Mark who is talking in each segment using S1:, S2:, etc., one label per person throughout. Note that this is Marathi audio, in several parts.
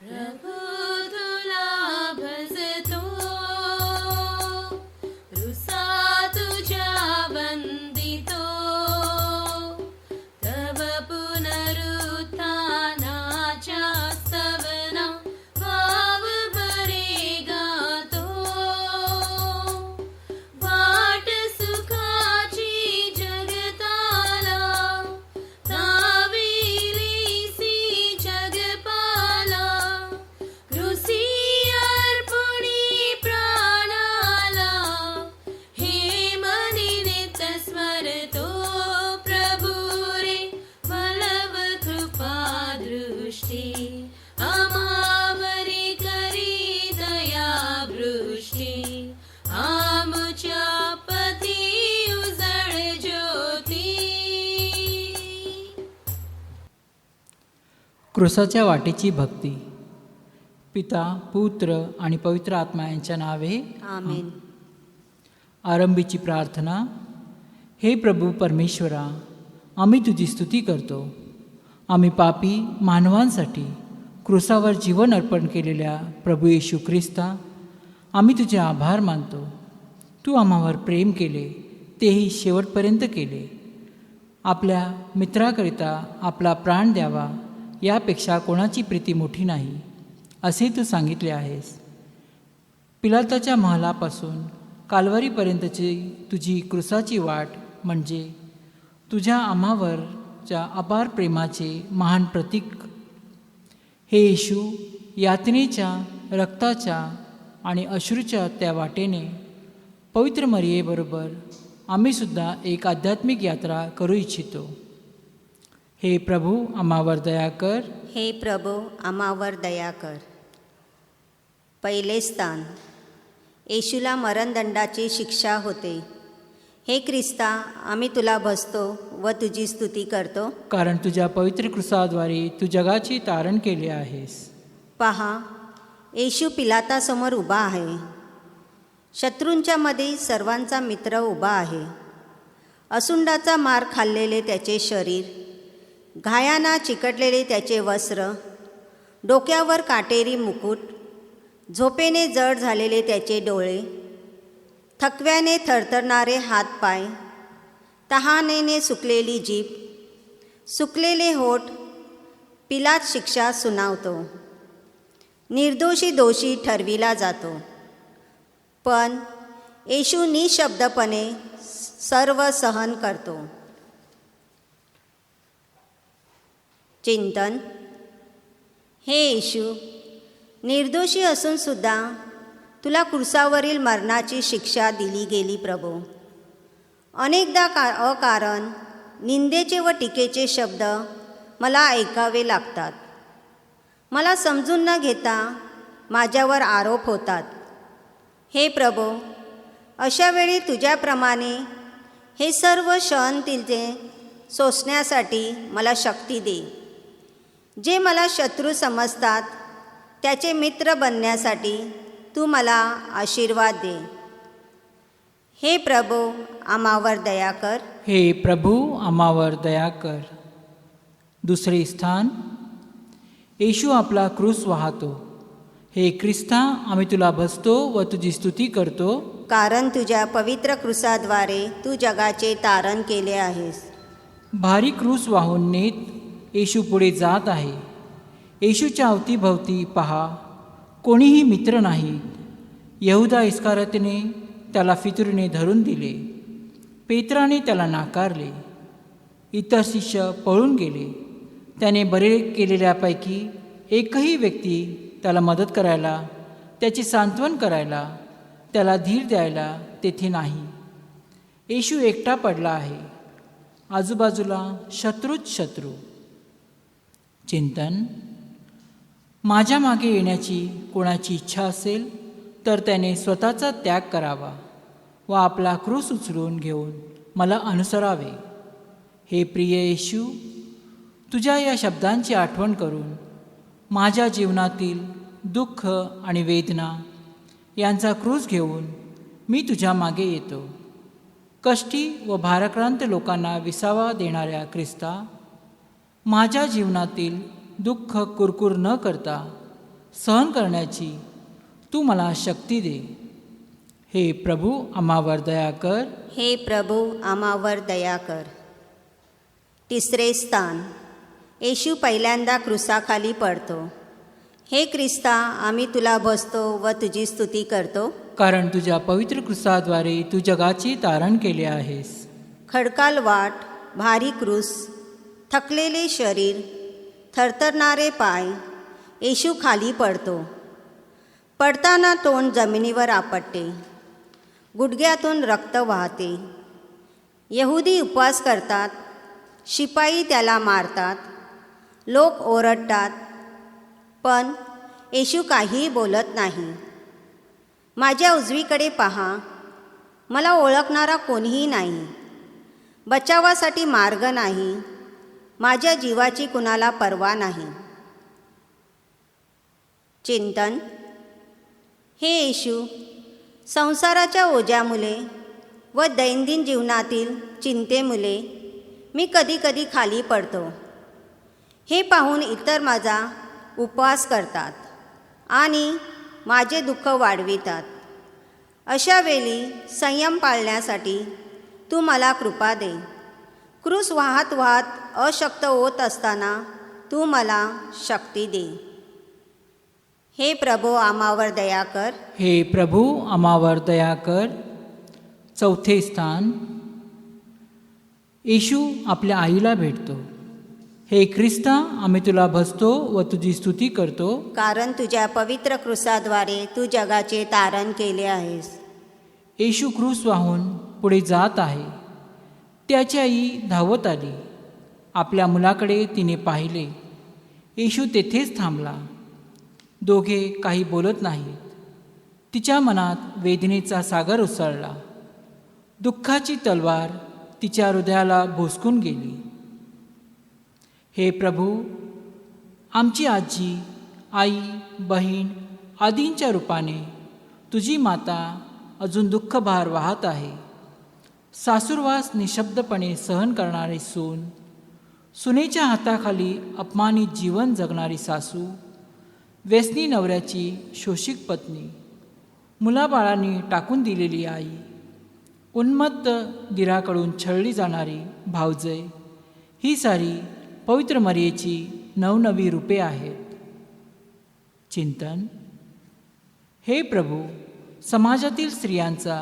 S1: प्रभु तुला भजतो, रुसा तुझ्या वंदितो, तव पुनरुत्थानाच्या स्तवना भाव भरे गातो. वाट सुखाची जगताला, ताविलीसी जगपाला, कृसी अर्पुणी प्राणाला, हे मनी नित्य स्मरतो. प्रभु रे वल्लभ कृपा दृष्टी, आम्हावरी करी दया वृष्टी. आमच्या पती उजळ ज्योती.
S2: क्रूसाच्या वाटेची भक्ती. पिता, पुत्र आणि पवित्र आत्मा यांच्या नावे
S3: आमेन.
S2: आरंभीची प्रार्थना. हे प्रभू परमेश्वरा, आम्ही तुझी स्तुती करतो. आम्ही पापी मानवांसाठी क्रूसावर जीवन अर्पण केलेल्या प्रभू येशू ख्रिस्ता, आम्ही तुझे आभार मानतो. तू आम्हावर प्रेम केले, तेही शेवटपर्यंत केले. आपल्या मित्राकरिता आपला प्राण द्यावा, यापेक्षा कोणाची प्रीती मोठी नाही, असे तू सांगितले आहेस. पिलाताच्या महालापासून काल्वरीपर्यंतची तुझी क्रूसाची वाट म्हणजे तुझ्या आम्हावरच्या अपार प्रेमाचे महान प्रतीक. हे येशू, यातनेच्या, रक्ताच्या आणि अश्रूच्या त्या वाटेने पवित्र मरियेबरोबर आम्हीसुद्धा एक आध्यात्मिक यात्रा करू इच्छितो. हे प्रभू, आम्हावर दया कर.
S3: हे प्रभू, आम्हावर दया कर. पहिले स्थान. येशूला मरणदंडाची शिक्षा होते. हे ख्रिस्ता, आम्ही तुला भजतो व तुझी स्तुती करतो.
S2: कारण तुझ्या पवित्र कृसाद्वारे तू जगाचे तारण केले आहेस.
S3: पहा, येशू पिलातासमोर उभा आहे. शत्रूंच्या मध्ये सर्वांचा मित्र उभा आहे. असुंडाचा मार खाल्लेले त्याचे शरीर, घायाना चिकटलेले त्याचे वस्त्र, डोक्यावर काटेरी मुकुट, झोपेने जड झालेले त्याचे डोळे, थकव्याने थरथरणारे हातपाय, तहानेने सुकलेली जीभ, सुकलेले होठ. पिलात शिक्षा सुनावतो. निर्दोषी दोषी ठरविला जातो. पण येशू निशब्दपणे सर्व सहन करतो. चिंतन. हे येशू, निर्दोषी असूनसुद्धा तुला क्रूसावरील मरणाची शिक्षा दिली गेली. प्रभू, अनेकदा अकारण निंदेचे व टीकेचे शब्द मला ऐकावे लागतात. मला समजून न घेता माझ्यावर आरोप होतात. हे प्रभू, अशा वेळी तुझ्याप्रमाणे हे सर्व सहनशीलते सोसण्यासाठी मला शक्ती दे. जे मला शत्रू समजतात त्याचे मित्र बनण्यासाठी तू मला आशीर्वाद दे. हे प्रभू, आम्हावर दया कर.
S2: हे प्रभू, आम्हावर दया कर. दुसरे स्थान. येशू आपला क्रूस वाहतो. हे ख्रिस्ता, आम्ही तुला भजतो व तुझी स्तुती करतो.
S3: कारण तुझ्या पवित्र क्रूसाद्वारे तू जगाचे तारण केले आहेस.
S2: भारी क्रूस वाहून नेत येशू पुढे जात आहे. येशूच्या अवतीभवती पहा, कोणीही मित्र नाहीत. यहुदा इस्कारियोतने त्याला फितुरीने धरून दिले. पेत्राने त्याला नाकारले. इतर शिष्य पळून गेले. त्याने बरे केलेल्यापैकी एकही व्यक्ती त्याला मदत करायला, त्याचे सांत्वन करायला, त्याला धीर द्यायला तेथे नाही. येशू एकटा पडला आहे. आजूबाजूला शत्रूच शत्रू. चिंतन. माझ्या मागे येण्याची कोणाची इच्छा असेल तर त्याने स्वतःचा त्याग करावा व आपला क्रूस उचलून घेऊन मला अनुसरावे. हे प्रिय येशू, तुझ्या या शब्दांची आठवण करून माझ्या जीवनातील दुःख आणि वेदना यांचा क्रूस घेऊन मी तुझ्या मागे येतो. कष्टी व भाराक्रांत लोकांना विसावा देणाऱ्या ख्रिस्ता, माझ्या जीवनातील दुःख कुरकुर न करता सहन करण्याची तू मला शक्ती दे. हे प्रभू आम्हावर दया कर.
S3: हे प्रभू आम्हावर दया कर. तिसरे स्थान. येशू पहिल्यांदा क्रुसाखाली पडतो. हे ख्रिस्ता, आम्ही तुला भजतो व तुझी स्तुती करतो,
S2: कारण तुझ्या पवित्र क्रूसाद्वारे तू जगाचे तारण केले आहेस.
S3: खडकाल वाट, भारी क्रूस, थकलेले शरीर, थरथरणारे पाय, येशू खाली पडतो. पडताना तोंड जमिनीवर आपटते, गुडघ्यातून रक्त वाहते. यहुदी उपवास करतात, शिपाई त्याला मारतात, लोक ओरडतात, पण येशू काहीही बोलत नाही. माझ्या उजवीकडे पहा, मला ओळखणारा कोणीही नाही, बचावासाठी मार्ग नाही, माझ्या जीवाची कुणाला पर्वा नाही. चिंतन. हे येशू, संसाराच्या ओझ्यामुळे व दैनंदिन जीवनातील चिंतेमुळे मी कधी खाली पडतो. हे पाहून इतर माझा उपवास करतात आणि माझे दुःख वाढवितात. अशा वेळी संयम पाळण्यासाठी तू मला कृपा दे. क्रूस वाहत वाहत अशक्त होत असताना तू मला शक्ती दे. हे प्रभू आम्हावर दया कर.
S2: हे प्रभू आम्हावर दया कर. चौथे स्थान. येशू आपल्या आईला भेटतो. हे ख्रिस्ता, आम्ही तुला भजतो व तुझी स्तुती करतो,
S3: कारण तुझ्या पवित्र क्रूसाद्वारे तू जगाचे तारण केले आहेस.
S2: येशू क्रूस वाहून पुढे जात आहे. त्याची आई धावत आली. आपल्या मुलाकडे तिने पाहिले. येशू तेथेच थांबला. दोघे काही बोलत नाहीत. तिच्या मनात वेदनेचा सागर उसळला. दुःखाची तलवार तिच्या हृदयाला भोसकून गेली. हे प्रभू, आमची आजी, आई, बहीण आदींच्या रूपाने तुझी माता अजून दुःखभार वाहत आहे. सासूरवास निशब्दपणे सहन करणारी सून, सुनेच्या हाताखाली अपमानित जीवन जगणारी सासू, व्यसनी नवऱ्याची शोषित पत्नी, मुलाबाळांनी टाकून दिलेली आई, उन्मत्त दिराकडून छळली जाणारी भावजय, ही सारी पवित्र मरियेची नवनवी रूपे आहेत. चिंतन. हे प्रभू, समाजातील स्त्रियांचा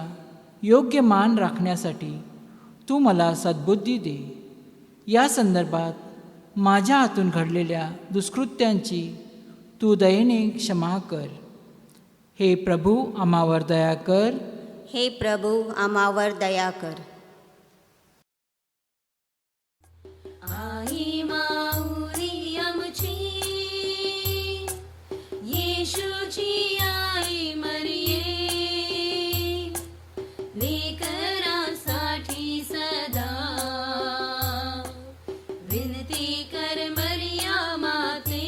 S2: योग्य मान राखण्यासाठी तू मला सद्बुद्धी दे. या संदर्भात माझ्या हातून घडलेल्या दुष्कृत्यांची तू दयेने क्षमा कर. हे प्रभू आम्हावर दया कर.
S3: हे प्रभू आम्हावर दया कर.
S1: आई माऊली आमची, येशूची आई मरिये, लेकरांसाठी सदा विनती कर मरिया माते.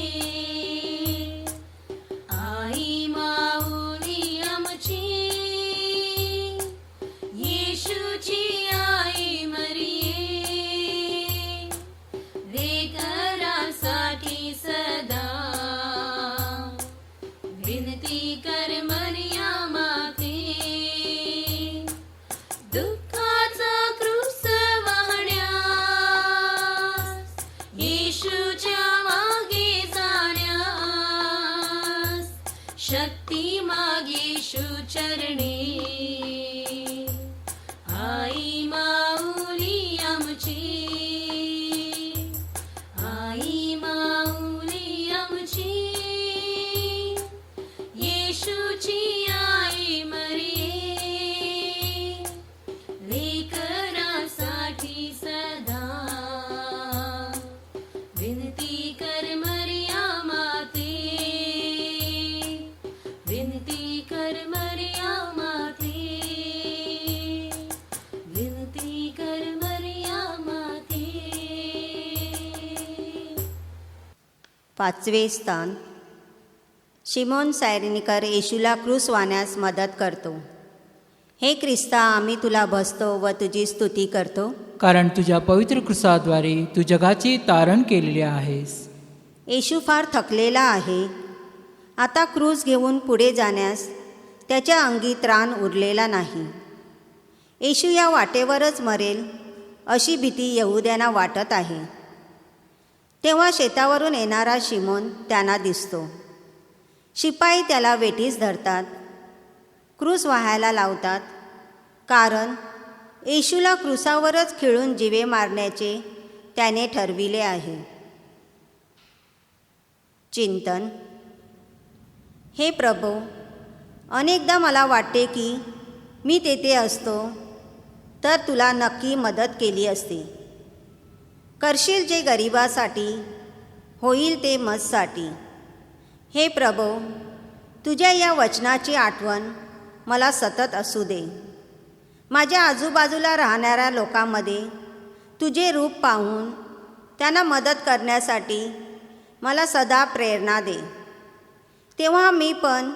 S1: आई माऊली आमची, येशूची आई मरिये, लेकरांसाठी सदा विनती कर मरिया माते. दुःखाचा क्रूस वाहण्यास, येशूच्या मागे जाण्यास, शक्ती मागे येशू चरणी. आई माऊली आमची, आई माऊली आमची, येशूची आई मरिये, लेकरांसाठी सदा विनती कर मरिया माते. विनती कर मरिया माते. विनती कर मरिया माते.
S3: पाचवे स्थान. शिमोन सायरेनिकर येशूला क्रूस वाहण्यास मदत करतो. हे ख्रिस्ता, आम्ही तुला भजतो व तुझी स्तुती करतो,
S2: कारण तुझ्या पवित्र क्रूसाद्वारे तू जगाचे तारण केलेले आहेस.
S3: येशू फार थकलेला आहे आता क्रूस घेऊन पुढे जाण्यास त्याच्या अंगी त्राण उरलेला नाही. येशू या वाटेवरच मरेल अशी भीती यहुद्यांना वाटत आहे. तेव्हा शेतावरून येणारा शिमोन त्यांना दिसतो. शिपाई त्याला वेठीस धरतात, क्रूस वाहायला लावतात, कारण येशूला क्रूसावरच खिळून जीवे मारण्याचे त्याने ठरविले आहे. चिंतन. हे प्रभो, अनेकदा मला वाटते की मी तेथे असतो तर तुला नक्की मदत केली असती. करशील जे गरिबासाठी, होईल ते मजसाठी. हे प्रभो, तुझ्या या वचनाची आठवण मला सतत असू दे. माझ्या आजूबाजूला राहणाऱ्या लोकांमध्ये तुझे रूप पाहून त्यांना मदत करण्यासाठी मला सदा प्रेरणा दे. तेव्हा मी पण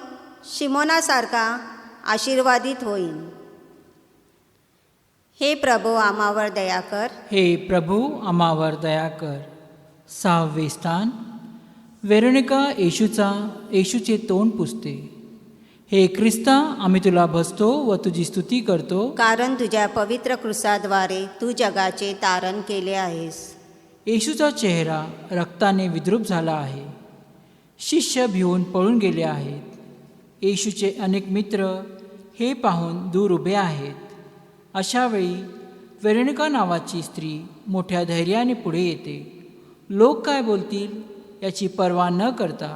S3: शिमोनासारखा आशीर्वादित होईन. हे प्रभो, आम्हावर दया कर.
S2: हे प्रभू, आम्हावर दया कर. 6वे स्थान. वेरोनिका येशूचे तोंड पुसते. हे ख्रिस्ता, आम्ही तुला भजतो व तुझी स्तुती करतो,
S3: कारण तुझ्या पवित्र क्रूसाद्वारे तू जगाचे तारण केले आहेस.
S2: येशूचा चेहरा रक्ताने विद्रूप झाला आहे. शिष्य भिवून पळून गेले आहेत. येशूचे अनेक मित्र हे पाहून दूर उभे आहेत. अशावेळी वेरोनिका नावाची स्त्री मोठ्या धैर्याने पुढे येते. लोक काय बोलतील याची पर्वा न करता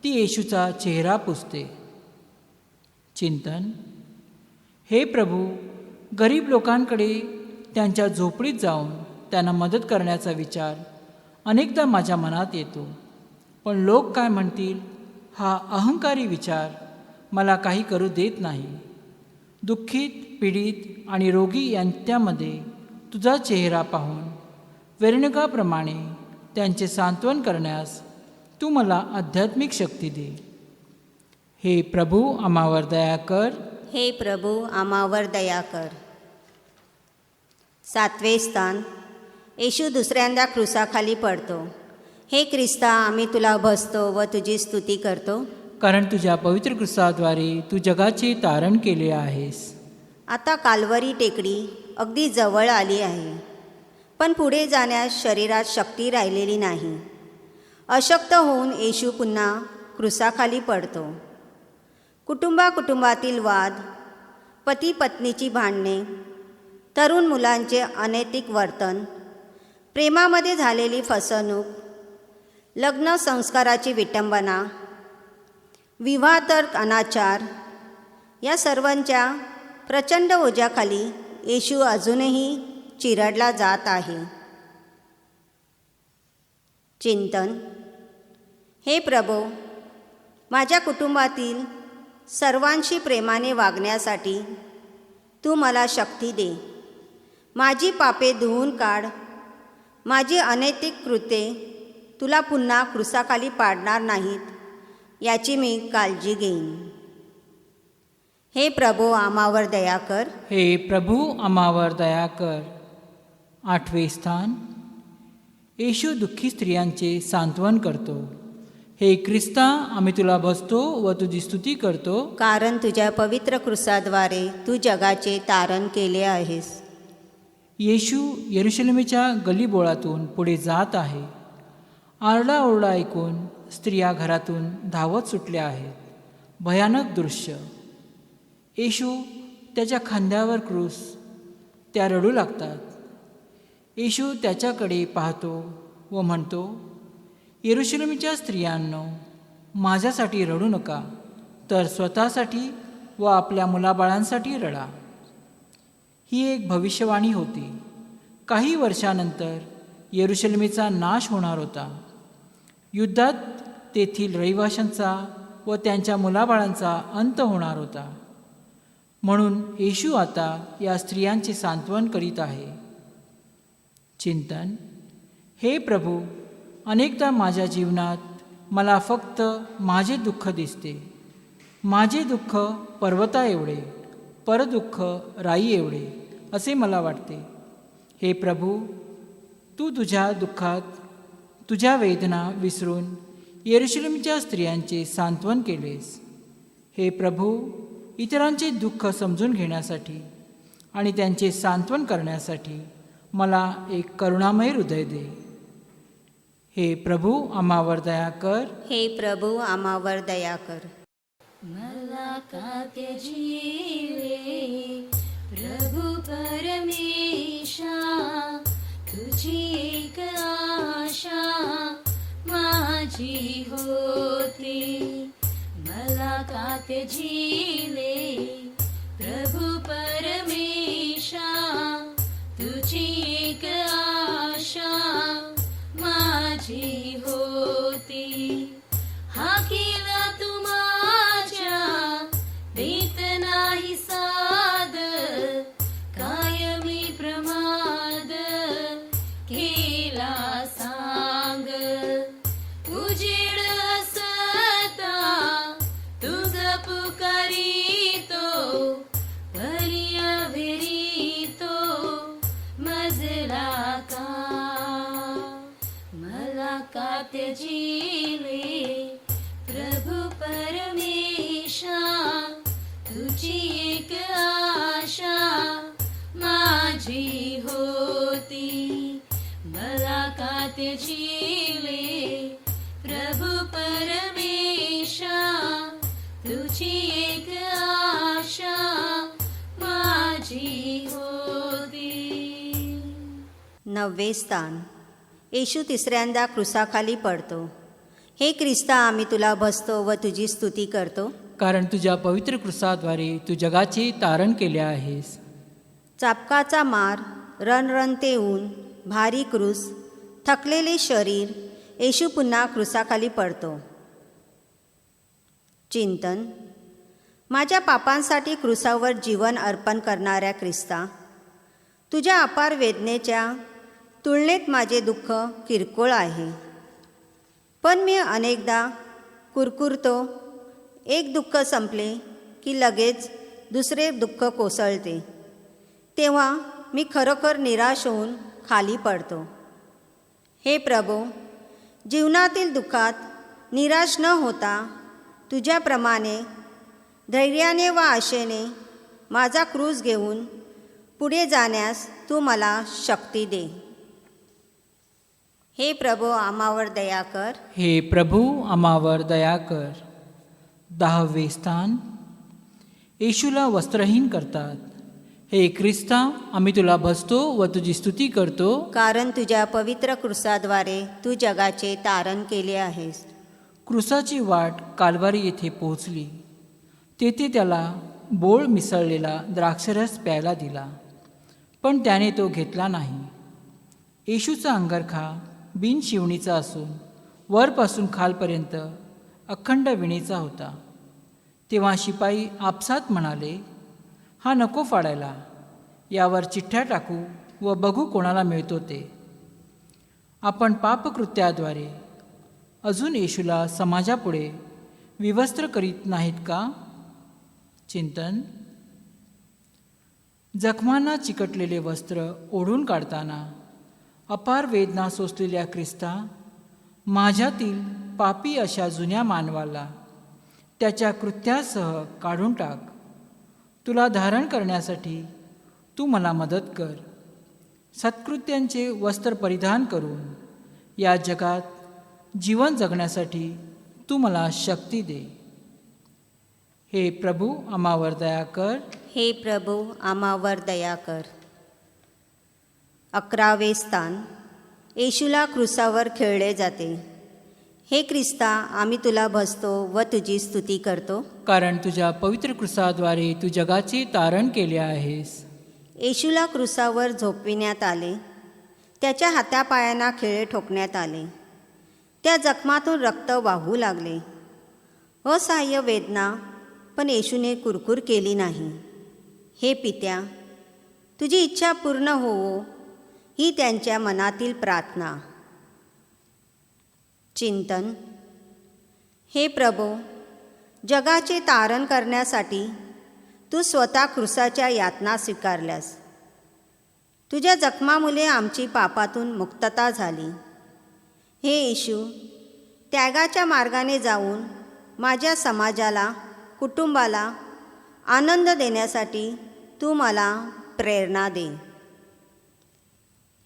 S2: ती येशूचा चेहरा पुसते. चिंतन. हे प्रभू, गरीब लोकांकडे त्यांच्या झोपडीत जाऊन त्यांना मदत करण्याचा विचार अनेकदा माझ्या मनात येतो. पण लोक काय म्हणतील हा अहंकारी विचार मला काही करू देत नाही. दुःखित, पीडित आणि रोगी यांच्यामध्ये तुझा चेहरा पाहून वेरोनिकाप्रमाणे त्यांचे सांत्वन करण्यास तू मला आध्यात्मिक शक्ती दे. हे प्रभू, आम्हावर दया कर.
S3: हे प्रभू, आम्हावर दया कर. 7वे स्थान. येशू दुसऱ्यांदा क्रूसाखाली पडतो. हे ख्रिस्ता, आम्ही तुला भजतो व तुझी स्तुती करतो,
S2: कारण तुझ्या पवित्र क्रूसाद्वारे तू जगाचे तारण केले आहेस.
S3: आता काल्वरी टेकडी अगदी जवळ आली आहे, पण पुढे जाण्यास शरीरात शक्ती राहिलेली नाही. अशक्त होऊन येशू पुन्हा क्रूसाखाली पडतो. कुटुंबातील वाद, पती पत्नीची भांडणे, तरुण मुलांचे अनैतिक वर्तन, प्रेमामध्ये झालेली फसवणूक, लग्न संस्काराची विटंबना, विवाह तर अनाचार, या सर्वांच्या प्रचंड ओझ्याखाली येशू अजूनही चिरडला जात आहे. चिंतन. हे प्रभो, माझ्या कुटुंबातील सर्वांशी प्रेमाने वागण्यासाठी तू मला शक्ती दे. माझी पापे धुवून काढ. माझी अनैतिक कृत्ये तुला पुन्हा क्रूसाखाली पाडणार नाहीत याची मी काळजी घेईन. हे प्रभो, आम्हावर दया कर.
S2: हे प्रभू, आम्हावर दया कर. 8वे स्थान. येशू दुःखी स्त्रियांचे सांत्वन करतो. हे ख्रिस्ता, आम्ही तुला भजतो व तुझी स्तुती करतो,
S3: कारण तुझ्या पवित्र क्रूसाद्वारे तू जगाचे तारण केले आहेस.
S2: येशू यरुशलेमेच्या गलीबोळातून पुढे जात आहे. आरडाओरडा ऐकून स्त्रिया घरातून धावत सुटल्या आहेत. भयानक दृश्य. येशू त्याच्या खांद्यावर क्रूस, त्या रडू लागतात. येशू त्याच्याकडे पाहतो व म्हणतो, यरुशलेमच्या स्त्रियांनो, माझ्यासाठी रडू नका, तर स्वतःसाठी व आपल्या मुलाबाळांसाठी रडा. ही एक भविष्यवाणी होती. काही वर्षानंतर यरुशलेमेचा नाश होणार होता. युद्धात तेथील रहिवाशांचा व त्यांच्या मुलाबाळांचा अंत होणार होता. म्हणून येशू आता या स्त्रियांचे सांत्वन करीत आहे. चिंतन. हे प्रभू, अनेकदा माझ्या जीवनात मला फक्त माझे दुःख दिसते. माझे दुःख पर्वता एवढे, परदुःख राई एवढे असे मला वाटते. हे प्रभू, तू तुझ्या दुःखात तुझ्या वेदना विसरून यरूशलेमच्या स्त्रियांचे सांत्वन केलेस. हे प्रभू, इतरांचे दुःख समजून घेण्यासाठी आणि त्यांचे सांत्वन करण्यासाठी मला एक करुणामय हृदय दे. हे प्रभू, आम्हावर दया कर.
S3: हे प्रभू, आम्हावर दया कर.
S1: मला का त्यजीले प्रभू परमेशा, तुझी एक आशा माझी होती. मला का त्यजीले प्रभू परमेशा, तुझी एक आशा माझी होती. हा केला तू माझ्या देत नाही साद, कायमी प्रमाद केला सांग. उजेड असता तुझ पुकारितो, पर्या भेरितो मजला का. मला का त्यजिले प्रभू परमेशा, तुझी एक आशा माझी होती. मला का त्यजिले प्रभू परमेशा, तुझी एक आशा माझी होती.
S3: 9वे स्थान. येशू तिसऱ्यांदा क्रुसाखाली पडतो. हे ख्रिस्ता, आम्ही तुला भजतो व तुझी स्तुती करतो.
S2: कारण तुझ्या पवित्र क्रूसाद्वारे तू जगाचे तारण केले आहेस.
S3: चापकाचा मार, रणरणते ऊन, भारी क्रूस, थकलेले शरीर, येशू पुन्हा क्रुसाखाली पडतो. चिंतन. माझ्या पापांसाठी क्रुसावर जीवन अर्पण करणाऱ्या ख्रिस्ता, तुझ्या अपार वेदनेच्या तुलनेत माझे दुःख किरकोळ आहे. पण मी अनेकदा कुरकुरतो. एक दुःख संपले की लगेच दुसरे दुःख कोसळते. तेव्हा मी खरोखर निराश होऊन खाली पडतो. हे प्रभू, जीवनातील दुःखात निराश न होता तुझ्याप्रमाणे धैर्याने व आशेने माझा क्रूस घेऊन पुढे जाण्यास तू मला शक्ती दे. हे प्रभू, आम्हावर दया कर.
S2: हे प्रभू, आम्हावर दया कर. 10वे स्थान. येशूला वस्त्रहीन करतात. हे ख्रिस्ता, आम्ही तुला भजतो व तुझी स्तुती करतो.
S3: कारण तुझ्या पवित्र क्रूसाद्वारे तू जगाचे तारण केले आहेस.
S2: क्रूसाची वाट काल्वारी येथे पोहोचली. तेथे त्याला बोळ मिसळलेला द्राक्षरस प्यायला दिला, पण त्याने तो घेतला नाही. येशूचा अंगरखा बिनशिवणीचा असून वरपासून खालपर्यंत अखंड विणेचा होता. तेव्हा शिपाई आपसात म्हणाले, हा नको फाडायला, यावर चिठ्ठ्या टाकू व बघू कोणाला मिळतो ते. आपण पापकृत्याद्वारे अजून येशूला समाजापुढे विवस्त्र करीत नाहीत का? चिंतन. जखमांना चिकटलेले वस्त्र ओढून काढताना अपार वेदना सोसलेल्या ख्रिस्ता, माझ्यातील पापी अशा जुन्या मानवाला त्याच्या कृत्यासह काढून टाक. तुला धारण करण्यासाठी तू मला मदत कर. सत्कृत्यांचे वस्त्र परिधान करून या जगात जीवन जगण्यासाठी तू मला शक्ती दे. हे प्रभू, आम्हावर दया कर.
S3: हे प्रभू, आम्हावर दया कर. 11वे स्थान. येशूला क्रूसावर खेळले जाते. हे ख्रिस्ता, आम्ही तुला भजतो व तुझी स्तुती करतो.
S2: कारण तुझ्या पवित्र क्रूसाद्वारे तू जगाचे तारण केले आहेस.
S3: येशूला क्रूसावर झोपविण्यात आले. त्याच्या हातापायांना खिळे ठोकण्यात आले. त्या जखमातून रक्त वाहू लागले. असहाय्य वेदना, पण येशूने कुरकुर केली नाही. हे पित्या, तुझी इच्छा पूर्ण होवो ही त्यांच्या मनातील प्रार्थना. चिंतन. हे प्रभू, जगाचे तारण करण्यासाठी तू स्वतः क्रूसाच्या यातना स्वीकारल्यास. तुझ्या जखमामुळे आमची पापातून मुक्तता झाली. हे येशू, त्यागाच्या मार्गाने जाऊन माझ्या समाजाला, कुटुंबाला आनंद देण्यासाठी तू मला प्रेरणा दे.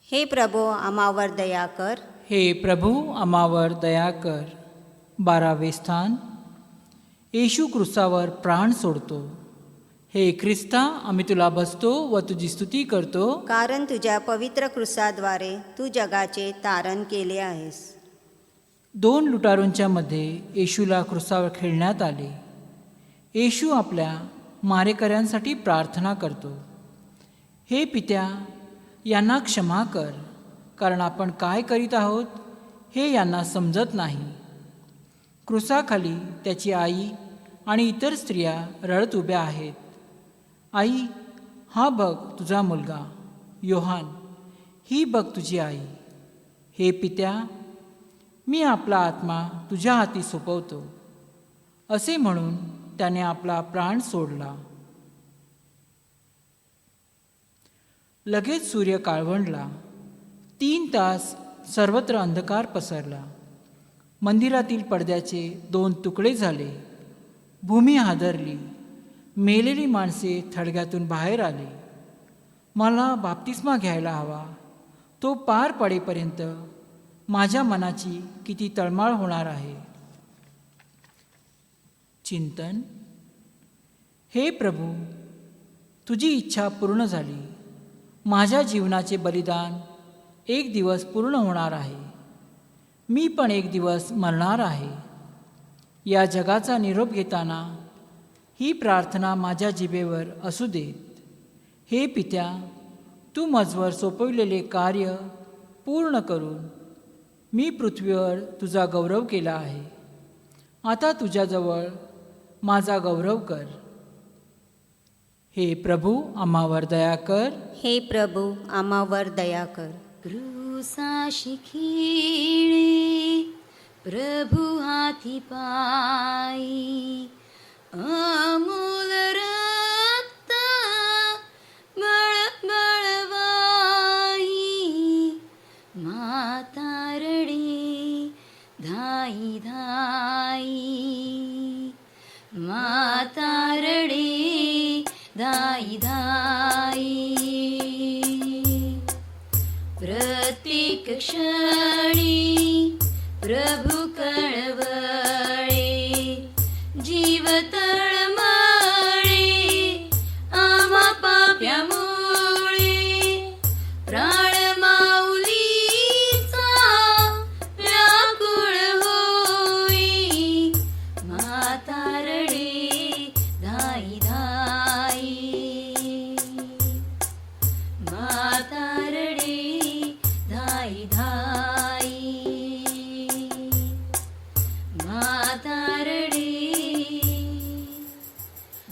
S3: हे प्रभो आम्हावर दया कर.
S2: हे प्रभू आम्हावर दया कर. 12वे स्थान. येशू क्रूसावर प्राण सोडतो. हे ख्रिस्ता, आम्ही तुला बसतो व तुझी स्तुती करतो,
S3: कारण तुझ्या पवित्र क्रूसाद्वारे तू जगाचे तारण केले आहेस.
S2: 2 लुटारूंच्या मध्ये येशूला क्रूसावर खेळण्यात आले. येशू आपल्या मारेकऱ्यांसाठी प्रार्थना करतो. हे पित्या, यांना क्षमा कर, कारण आपण काय करीत आहोत हे यांना समजत नाही. क्रूसाखाली त्याची आई आणि इतर स्त्रिया रडत उभ्या आहेत. आई, हा बघ तुझा मुलगा. योहान, ही बघ तुझी आई. हे पित्या, मी आपला आत्मा तुझ्या हाती सोपवतो. असे म्हणून त्याने आपला प्राण सोडला. लगेच सूर्य काळवंडला. 3 तास सर्वत्र अंधकार पसरला. मंदिरातील पडद्याचे 2 तुकडे झाले. भूमी हादरली. मेलेली माणसे थडग्यातून बाहेर आली. मला बाप्तिस्मा घ्यायला हवा. तो पार पडेपर्यंत माझ्या मनाची किती तळमळ होणार आहे. चिंतन. हे प्रभू, तुझी इच्छा पूर्ण झाली. माझ्या जीवनाचे बलिदान एक दिवस पूर्ण होणार आहे. मी पण एक दिवस मरणार आहे. या जगाचा निरोप घेताना ही प्रार्थना माझ्या जिभेवर असू देत. हे पित्या, तू मजवर सोपविलेले कार्य पूर्ण करून मी पृथ्वीवर तुझा गौरव केला आहे. आता तुझ्याजवळ माझा गौरव कर. हे प्रभू आम्हावर दया कर.
S3: हे प्रभू आम्हावर दया कर.
S1: क्रूसाशी खिळे प्रभु हाती पायी, अमूल रक्त बळबळवाई. माता रडे धाई धाई, माता रडे धाई धाई. प्रत्येक क्षणी प्रभु कळवळे, जीव तळमळे आम्हा पाप्यामुळे. प्राण माऊलीचा व्याकुळ होई, माता रडे धाई धाई, माता रडे धाई धाई, माता रडे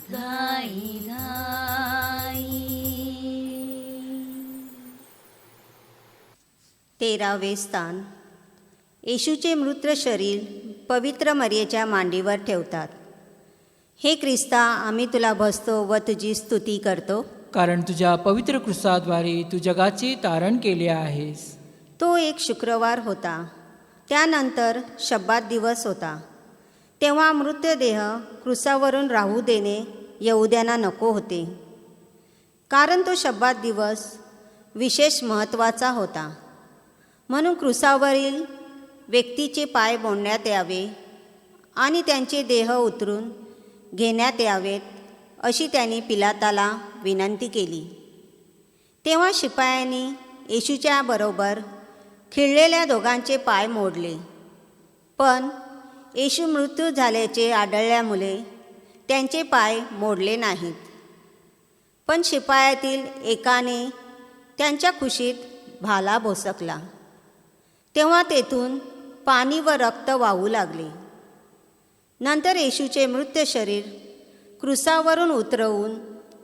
S1: धाई धाई.
S3: 13वे स्थान. येशूचे मृत शरीर पवित्र मरियेच्या मांडीवर ठेवतात. हे ख्रिस्ता, आम्ही तुला भजतो व तुझी स्तुती करतो,
S2: कारण तुझ्या पवित्र क्रूसाद्वारे तू जगाचे तारण केले आहेस.
S3: तो एक शुक्रवार होता. त्यानंतर शब्बात दिवस होता. तेव्हा मृतदेह क्रूसावरून राहू देणे यहुद्यांना नको होते, कारण तो शब्बात दिवस विशेष महत्त्वाचा होता. म्हणून क्रूसावरील व्यक्तीचे पाय मोडण्यात यावे आणि त्यांचे देह उतरून घेण्यात यावेत, अशी त्यांनी पिलाताला विनंती केली. तेव्हा शिपायांनी येशूच्या बरोबर खिळलेल्या दोघांचे पाय मोडले. पण येशू मृत्यू झाल्याचे आढळल्यामुळे त्यांचे पाय मोडले नाहीत. पण शिपायातील एकाने त्यांच्या कुशीत भाला भोसकला. तेव्हा तेथून पाणी व रक्त वाहू लागले. नंतर येशूचे मृत शरीर क्रूसावरून उतरवून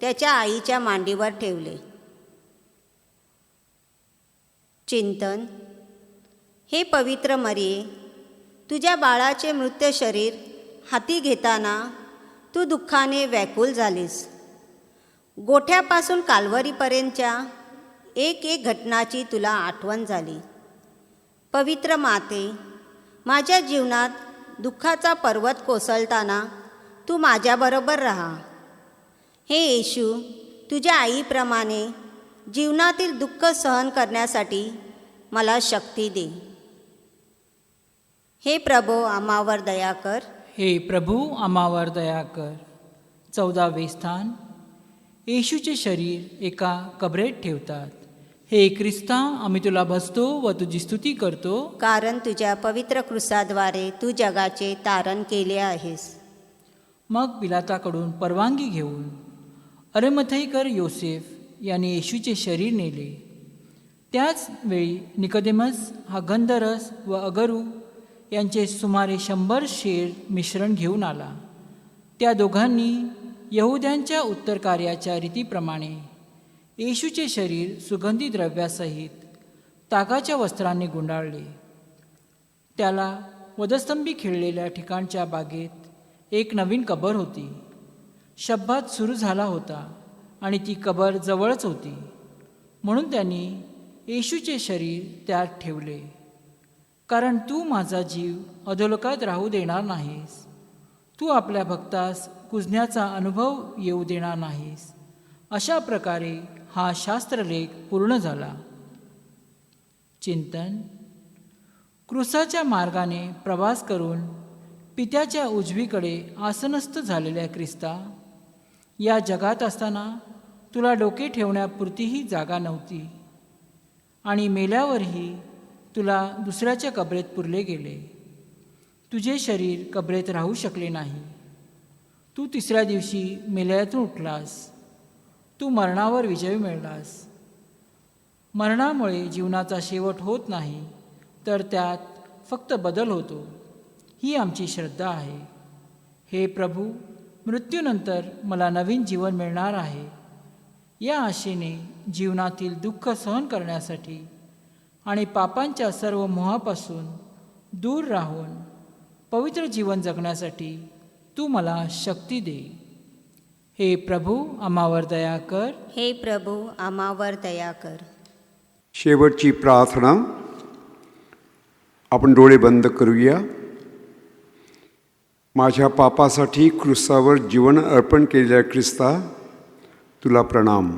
S3: त्याच्या आईच्या मांडीवर ठेवले. चिंतन. हे पवित्र मरिये, तुझ्या बाळाचे मृत शरीर हाती घेताना तू दुःखाने व्याकुल झालीस. गोठ्यापासून काल्वरीपर्यंतच्या एक एक घटनाची तुला आठवण झाली. पवित्र माते, माझ्या जीवनात दुःखाचा पर्वत कोसळताना तू माझ्याबरोबर राहा. हे येशू, तुझ्या आईप्रमाणे जीवनातील दुःख सहन करण्यासाठी मला शक्ती दे. हे प्रभो, आम्हावर दया कर.
S2: हे प्रभू, आम्हावर दया कर. 14वे स्थान. येशूचे शरीर एका कबरेत ठेवतात. हे ख्रिस्ता, आम्ही तुला भजतो व तुझी स्तुती करतो,
S3: कारण तुझ्या पवित्र क्रूसाद्वारे तू जगाचे तारण केले आहेस.
S2: मग पिलाताकडून परवानगी घेऊन अरिमथैकर योसेफ यांनी येशूचे शरीर नेले. त्याच वेळी निकोदेमस हा गंधरस व अगरू यांचे सुमारे 100 शेर मिश्रण घेऊन आला. त्या दोघांनी यहुद्यांच्या उत्तर कार्याच्या रीतीप्रमाणे येशूचे शरीर सुगंधी द्रव्यासहित तागाच्या वस्त्रांनी गुंडाळले. त्याला वधस्तंभी खिळलेल्या ठिकाणच्या बागेत एक नवीन कबर होती. शब्बात सुरू झाला होता आणि ती कबर जवळच होती, म्हणून त्यांनी येशूचे शरीर त्यात ठेवले. कारण तू माझा जीव अधोलोकात राहू देणार नाहीस, तू आपल्या भक्तास कुजण्याचा अनुभव येऊ देणार नाहीस. अशा प्रकारे हा शास्त्रलेख पूर्ण झाला. चिंतन. क्रूसाच्या मार्गाने प्रवास करून पित्याच्या उजवीकडे आसनस्थ झालेल्या ख्रिस्ता, या जगात असताना तुला डोके ठेवण्यापुरतीही जागा नव्हती आणि मेल्यावरही तुला दुसऱ्याच्या कबरेत पुरले गेले. तुझे शरीर कबरेत राहू शकले नाही. तू 3ऱ्या दिवशी मेल्यातून उठलास. तू मरणावर विजय मिळालास. मरणामुळे जीवनाचा शेवट होत नाही, तर त्यात फक्त बदल होतो. ही आमची श्रद्धा आहे. हे प्रभू, मृत्यूनंतर मला नवीन जीवन मिळणार आहे. या आशेने जीवनातील दुःख सहन करण्यासाठी आणि पापांच्या सर्व मोहापासून दूर राहून पवित्र जीवन जगण्यासाठी तू मला शक्ती दे. हे प्रभू, आम्हावर दया कर.
S3: हे प्रभू, आम्हावर दया कर.
S4: शेवटची प्रार्थना. आपण डोळे बंद करूया. माझ्या पापासाठी क्रूसावर जीवन अर्पण केलेल्या ख्रिस्ता, तुला प्रणाम.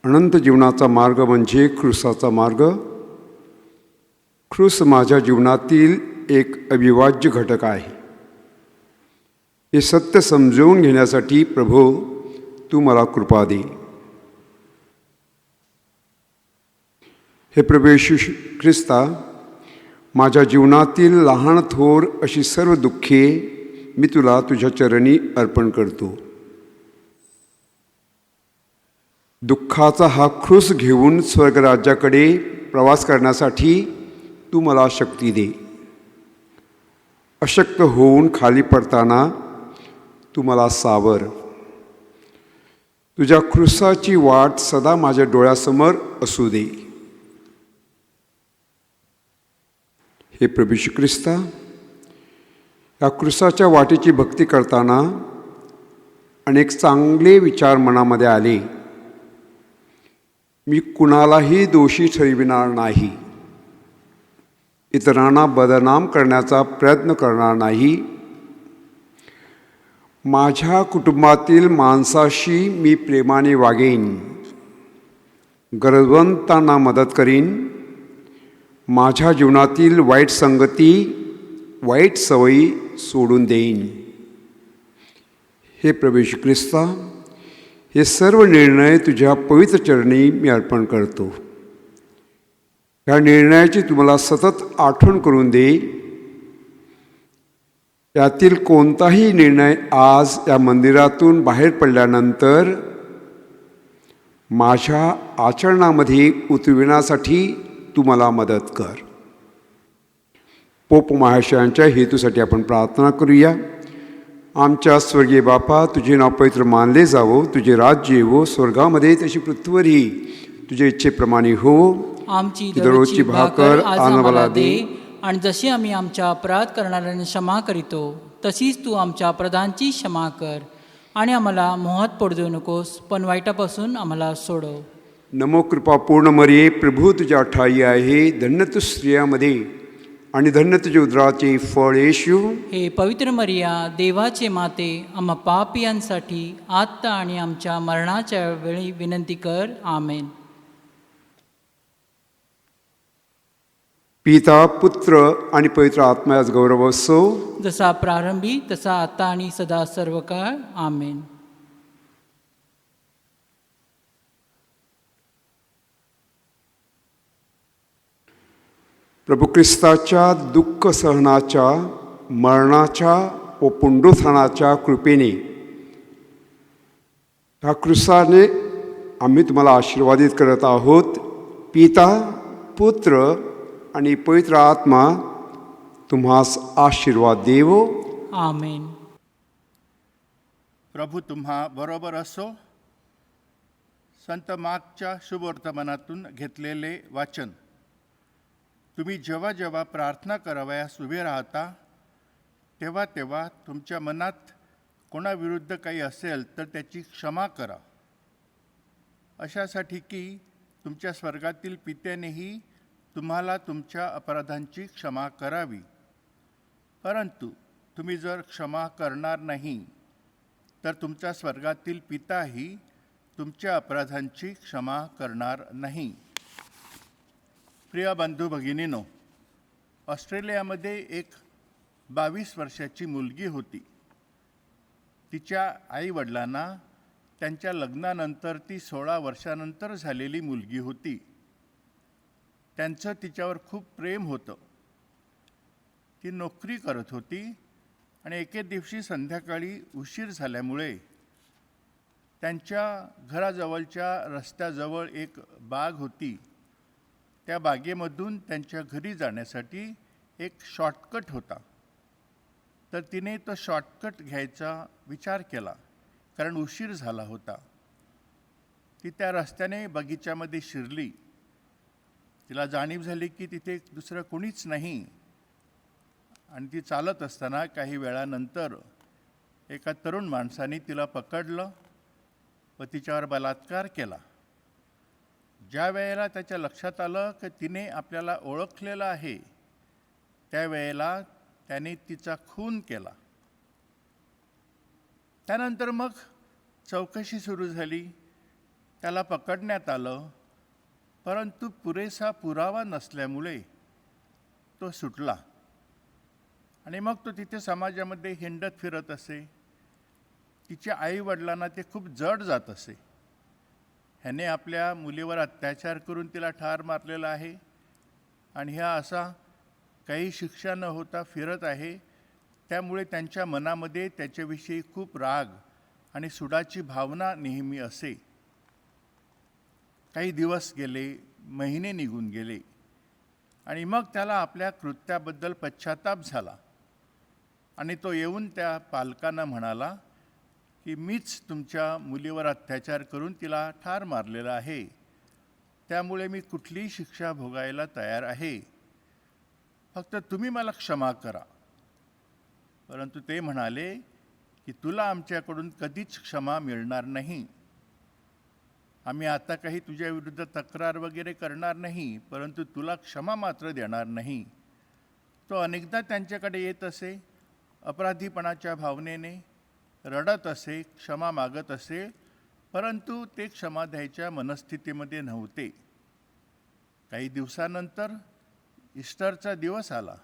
S4: अनंत जीवनाचा मार्ग म्हणजे क्रूसाचा मार्ग. क्रूस माझ्या जीवनातील एक अविभाज्य घटक आहे. हे सत्य समजून घेण्यासाठी प्रभू, तू मला कृपा दे. हे प्रभू येशू ख्रिस्ता, माझ्या जीवनातील लहान थोर अशी सर्व दुःखे मी तुला तुझ्या चरणी अर्पण करतो. दुःखाचा हा क्रूस घेऊन स्वर्गराज्याकडे प्रवास करण्यासाठी तू मला शक्ती दे. अशक्त होऊन खाली पडताना तू मला सावर. तुझ्या क्रूसाची वाट सदा माझ्या डोळ्यासमोर असू दे. हे प्रभू येशू ख्रिस्ता, या क्रूसाच्या वाटेची भक्ती करताना अनेक चांगले विचार मनामध्ये आले. मी कुणालाही दोषी ठरविणार नाही, इतरांना बदनाम करण्याचा प्रयत्न करणार नाही. माझ्या कुटुंबातील माणसाशी मी प्रेमाने वागेन, गरजवंतांना मदत करीन. माझ्या जीवनातील वाईट संगती, वाईट सवयी सोडून देईन. हे प्रभू येशू ख्रिस्ता, हे सर्व निर्णय तुझ्या पवित्र चरणी मी अर्पण करतो. या निर्णयाची तुम्हाला सतत आठवण करून दे. यातील कोणताही निर्णय आज या मंदिरातून बाहेर पडल्यानंतर माझ्या आचरणामध्ये उतरविण्यासाठी तू मला मदत कर. पोप महाशयांच्या हेतूसाठी आपण प्रार्थना करूया. आमच्या स्वर्गीय बापा, तुझे नाव पवित्र मानले जावो, तुझे राज्य येवो, स्वर्गामध्ये तशी पृथ्वीवरही तुझ्या इच्छेप्रमाणे हो.
S2: आमची दररोजची भाकर आज आम्हाला दे, आणि जशी आम्ही आमच्या अपराध करणाऱ्यांना क्षमा करीतो, तशीच तू आमच्या अपराधांची क्षमा कर. आणि आम्हाला मोहात पडू देऊ नकोस, पण वाईटापासून आम्हाला सोडव.
S4: नमो कृपा पूर्ण मरिये, प्रभू तुझ्या ठाई आहे. धन्य तू स्त्रियामध्ये आणि धन्य तुझे उदराचे फळ येशू.
S2: हे पवित्र मरिया, देवाचे माते, आम्हा पापियांसाठी आत्ता आणि आमच्या मरणाच्या वेळी विनंती कर. आमेन.
S4: पिता, पुत्र आणि पवित्र आत्म्यास गौरव असो.
S2: जसा प्रारंभी तसा आता आणि सदा सर्व काळ. आमेन.
S4: प्रभू ख्रिस्ताच्या दुःख सहनाच्या, मरणाच्या व पुनरुत्थानाच्या कृपेने ह्या क्रिस्ताने आम्ही तुम्हाला आशीर्वादित करत आहोत. पिता, पुत्र आणि पवित्र आत्मा तुम्हास आशीर्वाद देवो.
S2: आमेन.
S5: प्रभू तुम्हा बरोबर असो. संत मार्कच्या शुभवर्तमानातून घेतलेले वाचन. तुम्ही जेव्हा जेव्हा प्रार्थना करावयास उभे राहता तेव्हा तेव्हा तुमच्या मनात कोणाविरुद्ध काही असेल तर त्याची क्षमा करा, अशासाठी की तुमच्या स्वर्गातील पित्यानेही तुम्हाला तुमच्या अपराधांची क्षमा करावी. परंतु तुम्ही जर क्षमा करणार नाही तर तुमच्या स्वर्गातील पिताही तुमच्या अपराधांची क्षमा करणार नाही. प्रिय बंधू भगिनीनो, ऑस्ट्रेलियामध्ये एक 22 वर्षाची मुलगी होती. तिच्या आईवडिलांना त्यांच्या लग्नानंतर ती 16 वर्षानंतर झालेली मुलगी होती. त्यांचं तिच्यावर खूप प्रेम होतं. ती नोकरी करत होती आणि एके दिवशी संध्याकाळी उशीर झाल्यामुळे त्यांच्या घराजवळच्या रस्त्याजवळ एक बाग होती. त्या बागेमधून त्यांच्या घरी जाण्यासाठी एक शॉर्टकट होता. तर तिने तो शॉर्टकट घ्यायचा विचार केला, कारण उशीर झाला होता. ती त्या रस्त्याने बगीच्यामध्ये शिरली. तिला जाणीव झाली की तिथे दुसरं कोणीच नाही. आणि ती चालत असताना काही वेळानंतर एका तरुण माणसाने तिला पकडलं व तिच्यावर बलात्कार केला. ज्या वेळेला त्याच्या लक्षात आलं की तिने आपल्याला ओळखलेलं आहे, त्यावेळेला त्याने तिचा खून केला. त्यानंतर मग चौकशी सुरू झाली. त्याला पकडण्यात आलं, परंतु पुरेसा पुरावा नसल्यामुळे तो सुटला. आणि मग तो तिथे समाजामध्ये हिंडत फिरत असे. तिच्या आईवडिलांना ते खूप जड जात असे. ह्याने आपल्या मुलीवर अत्याचार करून तिला ठार मारलेला आहे आणि ह्या असा काही शिक्षा न होता फिरत आहे. त्यामुळे त्यांच्या मनामध्ये त्याच्याविषयी खूप राग आणि सुडाची भावना नेहमी असे. काही दिवस गेले, महिने निघून गेले आणि मग त्याला आपल्या कृत्याबद्दल पश्चाताप झाला आणि तो येऊन त्या पालकांना म्हणाला की मीच तुमच्या मुलीवर अत्याचार करून तिला ठार मारलेला आहे, त्यामुळे मी कुठलीही शिक्षा भोगायला तयार आहे, फक्त तुम्ही मला क्षमा करा. परंतु ते म्हणाले की तुला आमच्याकडून कधीच क्षमा मिळणार नाही. आम्ही आता काही तुझ्या विरुद्ध तक्रार वगैरे करणार नाही, परंतु तुला क्षमा मात्र देणार नाही. तो अनेकदा त्यांच्याकडे येत असे, अपराधीपणाच्या भावनेने रडत असे, क्षमा मागत असे, परंतु ते क्षमा द्यायच्या मनस्थितीमध्ये नव्हते. काही दिवसानंतर ईस्टरचा दिवस आला.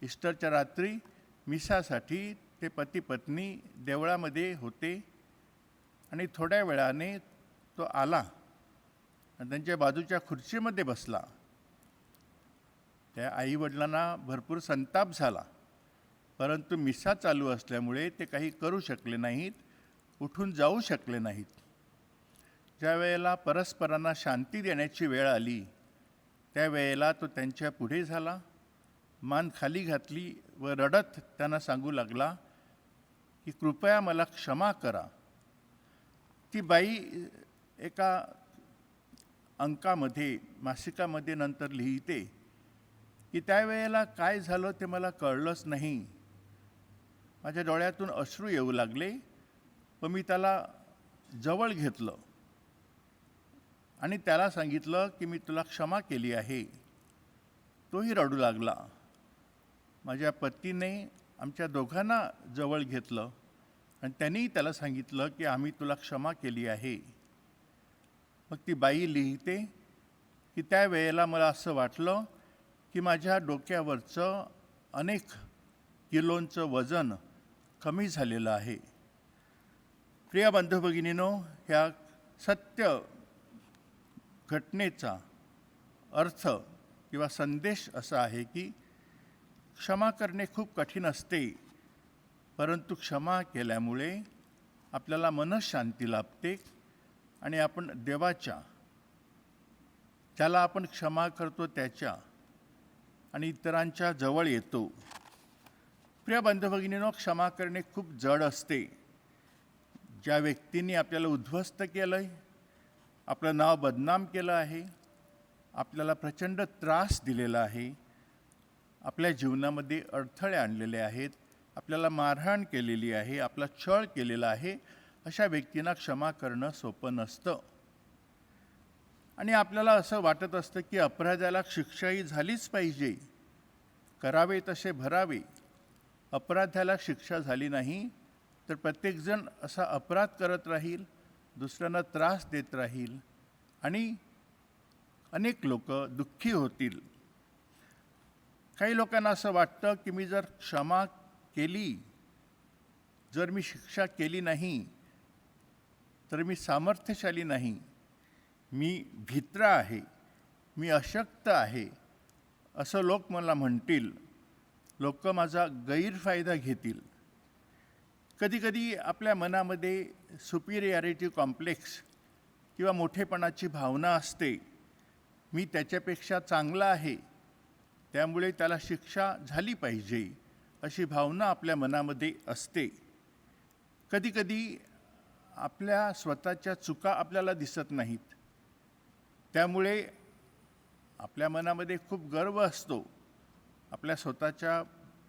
S5: ईस्टरच्या रात्री मिसासाठी ते पती पत्नी देवळामध्ये होते आणि थोड्या वेळाने तो आला आणि त्यांच्या बाजूच्या खुर्चीमध्ये बसला. त्या आईवडिलांना भरपूर संताप झाला, परंतु मिसा चालू असल्यामुळे ते काही करू शकले नाहीत, उठून जाऊ शकले नाहीत. ज्या वेळेला परस्परांना शांती देण्याची वेळ आली त्यावेळेला तो त्यांच्या पुढे झाला, मान खाली घातली व रडत त्यांना सांगू लागला की कृपया मला क्षमा करा. ती बाई एका अंकामध्ये, मासिकामध्ये नंतर लिहिते की त्यावेळेला काय झालं ते मला कळलंच नाही. माझ्या डोळ्यातून अश्रू येऊ लागले व मी त्याला जवळ घेतलं आणि त्याला सांगितलं की मी तुला क्षमा केली आहे. तोही रडू लागला. माझ्या पतीने आमच्या दोघांना जवळ घेतलं आणि त्यांनीही त्याला सांगितलं की आम्ही तुला क्षमा केली आहे. मग ती बाई लिहिते की त्या वेळेला मला असं वाटलं की माझ्या डोक्यावरचं अनेक किलोंचं वजन कमी झालेलं आहे. प्रिय बंधू भगिनीनो, ह्या सत्य घटनेचा अर्थ किंवा संदेश असा आहे की क्षमा करणे खूप कठीण असते, परंतु क्षमा केल्यामुळे आपल्याला मनःशांती लाभते आणि आपण देवाच्या, ज्याला आपण क्षमा करतो त्याच्या आणि इतरांच्या जवळ येतो. प्रिय बंधू भगिनींनो, क्षमा करणे खूप जड असते. ज्या व्यक्तींनी आपल्याला उद्ध्वस्त केलं आहे, आपलं नाव बदनाम केलं आहे, आपल्याला प्रचंड त्रास दिलेला आहे, आपल्या जीवनामध्ये अडथळे आणलेले आहेत, आपल्याला मारहाण केलेली आहे, आपला छळ केलेला आहे, अशा व्यक्तींना क्षमा करणं सोपं नसतं. आणि आपल्याला असं वाटत असतं की अपराधाला शिक्षाही झालीच पाहिजे, करावे तसे भरावे. अपराधाला शिक्षा झाली नाही तर प्रत्येकजण असा अपराध करत राहील, दुसऱ्यांना त्रास देत राहील आणि अनेक लोक दुःखी होतील. काही लोकांना असं वाटतं की मी जर क्षमा केली, जर मी शिक्षा केली नाही तर मी सामर्थ्यशाली नाही, मी भित्रा आहे, मी अशक्त आहे, असं लोक मला म्हणतील, लोक माझा गैरफायदा घेतील. कधीकधी आपल्या मनामध्ये सुपिरियरिटी कॉम्प्लेक्स किंवा मोठेपणाची भावना असते. मी त्याच्यापेक्षा चांगला आहे, त्यामुळे त्याला शिक्षा झाली पाहिजे, अशी भावना आपल्या मनामध्ये असते. कधीकधी आपल्या स्वतःच्या चुका आपल्याला दिसत नाहीत, त्यामुळे आपल्या मनामध्ये खूप गर्व असतो आपल्या स्वतःच्या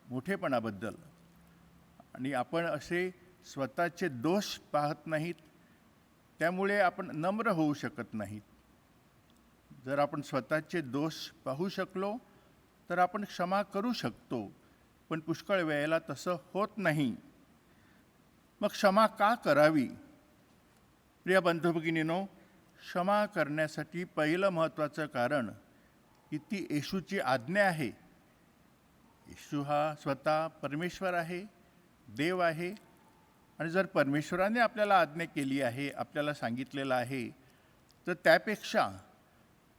S5: मोठेपणाबद्दल आणि आपण असे स्वतःचे दोष पाहत नाहीत, त्यामुळे आपण नम्र होऊ शकत नाहीत. जर आपण स्वतःचे दोष पाहू शकलो तर आपण क्षमा करू शकतो, पण पुष्कळ वेळेला तसं होत नाही. मग क्षमा का करावी? प्रिय बंधू भगिनींनो, क्षमा करण्यासाठी पहिलं महत्त्वाचं कारण की ती येशूची आज्ञा आहे. येशू हा स्वतः परमेश्वर आहे, देव आहे, आणि जर परमेश्वराने आपल्याला आज्ञा केली आहे, आपल्याला सांगितलेलं आहे, तर त्यापेक्षा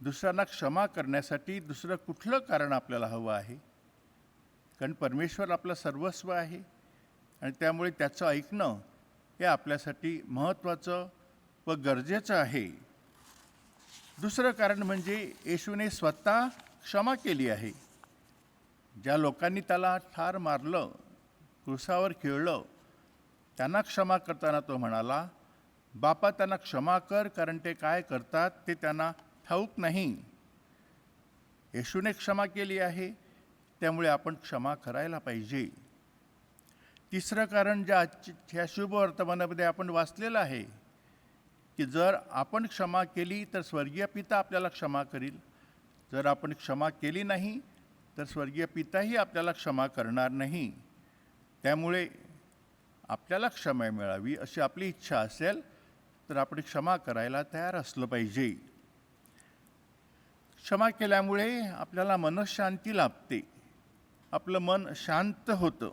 S5: दुसऱ्यांना क्षमा करण्यासाठी दुसरं कुठलं कारण आपल्याला हवं आहे? कारण परमेश्वर आपलं सर्वस्व आहे आणि त्यामुळे त्याचं ऐकणं हे आपल्यासाठी महत्त्वाचं व गरजेचं आहे. दुसरं कारण म्हणजे येशूने स्वतः क्षमा केली आहे. ज्या लोकांनी त्याला ठार मारलं, क्रूसावर खिळलं, त्यांना क्षमा करताना तो म्हणाला, बापा त्यांना क्षमा कर, कारण ते काय करतात ते त्यांना ठाऊक नाही. येशूने क्षमा केली आहे, त्यामुळे आपण क्षमा करायला पाहिजे. तिसरं कारण ह्या शुभ वर्तमानामध्ये आपण वाचलेलं आहे की जर आपण क्षमा केली तर स्वर्गीय पिता आपल्याला क्षमा करील, जर आपण क्षमा केली नाही तर स्वर्गीय पिताही आपल्याला क्षमा करणार नाही. त्यामुळे आपल्याला क्षमा मिळावी अशी आपली इच्छा असेल तर आपण क्षमा करायला तयार असलं पाहिजे. क्षमा केल्यामुळे आपल्याला मनःशांती लाभते, आपलं मन शांत होतं.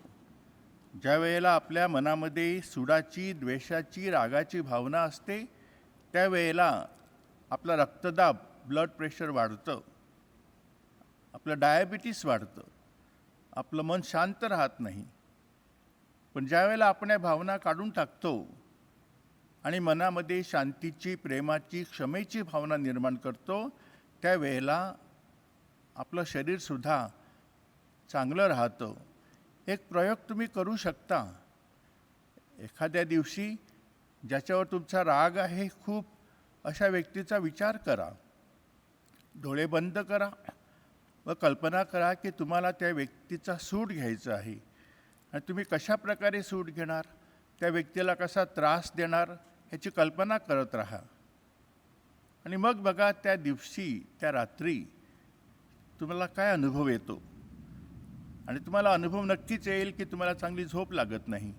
S5: ज्या वेळेला आपल्या मनामध्ये सुडाची, द्वेषाची, रागाची भावना असते, त्यावेळेला आपला रक्तदाब, ब्लड प्रेशर वाढतं, आपलं डायबिटीस वाढतं, आपलं मन शांत राहत नाही. पण ज्या वेळेला आपण या भावना काढून टाकतो आणि मनामध्ये शांतीची, प्रेमाची, क्षमेची भावना निर्माण करतो, त्यावेळेला आपलं शरीरसुद्धा चांगलं राहतं. एक प्रयोग तुम्ही करू शकता. एखाद्या दिवशी ज्याच्यावर तुमचा राग आहे खूप, अशा व्यक्तीचा विचार करा, डोळे बंद करा व कल्पना करा की तुम्हाला त्या व्यक्तीचा सूड घ्यायचा आहे आणि तुम्ही कशा प्रकारे सूड घेणार, त्या व्यक्तीला कसा त्रास देणार ह्याची कल्पना करत राहा. आणि मग बघा, त्या दिवशी, त्या रात्री तुम्हाला काय अनुभव येतो. आणि तुम्हाला अनुभव नक्कीच येईल की तुम्हाला चांगली झोप लागत नाही,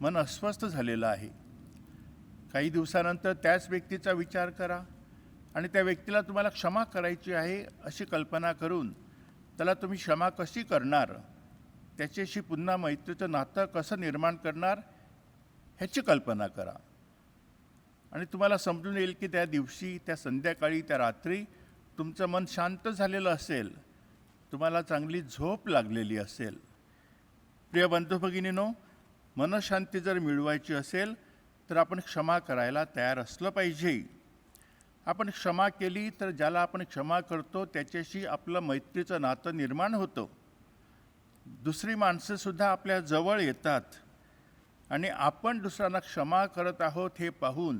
S5: मन अस्वस्थ झालेलं आहे. काही दिवसानंतर त्याच व्यक्तीचा विचार करा आणि त्या व्यक्तीला तुम्हाला क्षमा करायची आहे अशी कल्पना करून त्याला तुम्ही क्षमा कशी करणार, त्याच्याशी पुन्हा मैत्रीचं नातं कसं निर्माण करणार ह्याची कल्पना करा. आणि तुम्हाला समजून येईल की त्या दिवशी, त्या संध्याकाळी, त्या रात्री तुमचं मन शांत झालेलं असेल, तुम्हाला चांगली झोप लागलेली असेल. प्रिय बंधू भगिनीनो, मनशांती जर मिळवायची असेल तर आपण क्षमा करायला तयार असलं पाहिजे. आपण क्षमा केली तर ज्याला आपण क्षमा करतो त्याच्याशी आपलं मैत्रीचं नातं निर्माण होतं. दुसरी माणसंसुद्धा आपल्या जवळ येतात आणि आपण दुसऱ्यांना क्षमा करत आहोत हे पाहून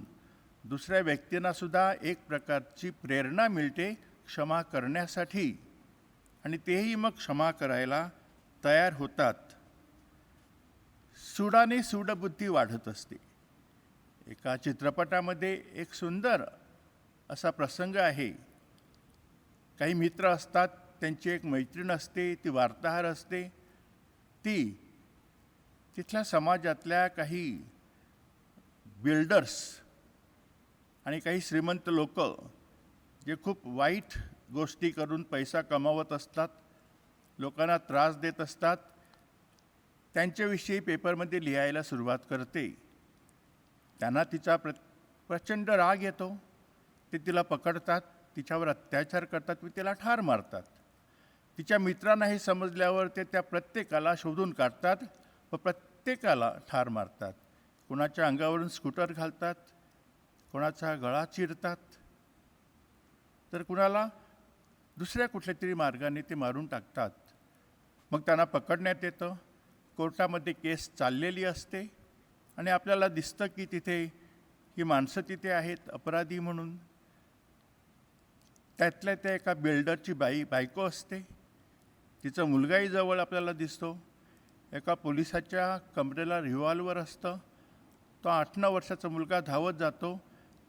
S5: दुसऱ्या व्यक्तींनासुद्धा एक प्रकारची प्रेरणा मिळते क्षमा करण्यासाठी आणि तेही मग क्षमा करायला तयार होतात. सुडाने सूडबुद्धी वाढत असते. एका चित्रपटामध्ये एक सुंदर असा प्रसंग आहे. काही मित्र असतात, त्यांची एक मैत्रीण असते, ती वार्ताहर असते. ती तिथल्या समाजातल्या काही बिल्डर्स आणि काही श्रीमंत लोक जे खूप वाईट गोष्टी करून पैसा कमावत असतात, लोकांना त्रास देत असतात, त्यांच्याविषयी पेपरमध्ये लिहायला सुरुवात करते. त्यांना तिचा प्रचंड राग येतो. ते तिला पकडतात, तिच्यावर अत्याचार करतात व तिला ठार मारतात. तिच्या मित्रांना हे समजल्यावर ते त्या प्रत्येकाला शोधून काढतात व प्रत्येकाला ठार मारतात. कोणाच्या अंगावरून स्कूटर घालतात, कोणाचा गळा चिरतात, तर कुणाला दुसऱ्या कुठल्या तरी मार्गाने ते मारून टाकतात. मग त्यांना पकडण्यात येतं. कोर्टामध्ये केस चाललेली असते आणि आपल्याला दिसतं की तिथे ही माणसं तिथे आहेत अपराधी म्हणून. त्यातल्या त्या एका बिल्डरची बायको असते, तिचा मुलगाही जवळ आपल्याला दिसतो. एका पोलिसाच्या कमरेला रिव्हॉल्वर असतं. तो 8-9 वर्षाचा मुलगा धावत जातो,